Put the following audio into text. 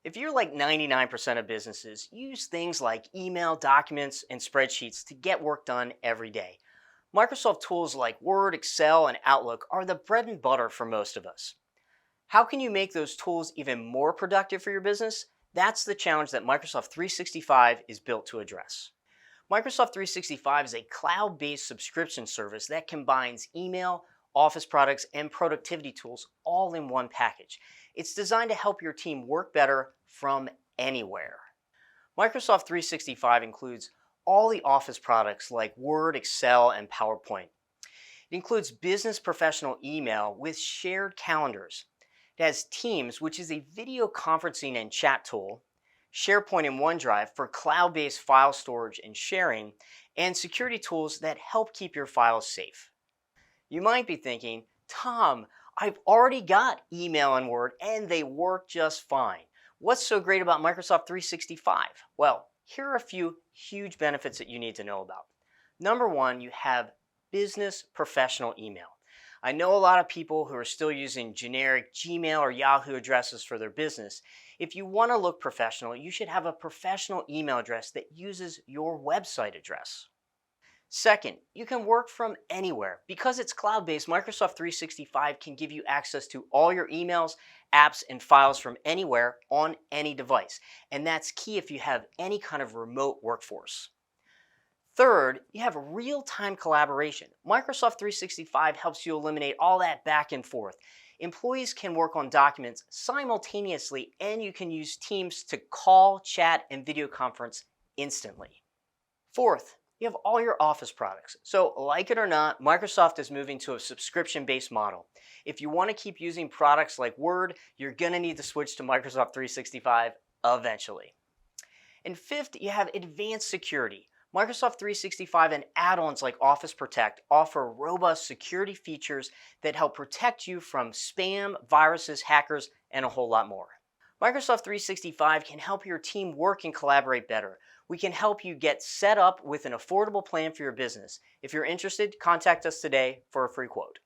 If you're like 99% of businesses, use things like email, documents, and spreadsheets to get work done every day. Microsoft tools like Word, Excel, and Outlook are the bread and butter for most of us. How can you make those tools even more productive for your business? That's the challenge that Microsoft 365 is built to address. Microsoft 365 is a cloud-based subscription service that combines email, Office products, and productivity tools all in one package. It's designed to help your team work better from anywhere. Microsoft 365 includes all the Office products like Word, Excel, and PowerPoint. It includes business professional email with shared calendars. It has Teams, which is a video conferencing and chat tool, SharePoint and OneDrive for cloud-based file storage and sharing, and security tools that help keep your files safe. You might be thinking, Tom, I've already got email and Word and they work just fine. What's so great about Microsoft 365? Well, here are a few huge benefits that you need to know about. Number one, you have business professional email. I know a lot of people who are still using generic Gmail or Yahoo addresses for their business. If you want to look professional, you should have a professional email address that uses your website address. Second, you can work from anywhere. Because it's cloud-based, Microsoft 365 can give you access to all your emails, apps, and files from anywhere on any device. And that's key if you have any kind of remote workforce. Third, you have real-time collaboration. Microsoft 365 helps you eliminate all that back and forth. Employees can work on documents simultaneously, and you can use Teams to call, chat, and video conference instantly. Fourth, you have all your Office products. So like it or not, Microsoft is moving to a subscription-based model. If you want to keep using products like Word, you're going to need to switch to Microsoft 365 eventually. And fifth, you have advanced security. Microsoft 365 and add-ons like Office Protect offer robust security features that help protect you from spam, viruses, hackers, and a whole lot more. Microsoft 365 can help your team work and collaborate better. We can help you get set up with an affordable plan for your business. If you're interested, contact us today for a free quote.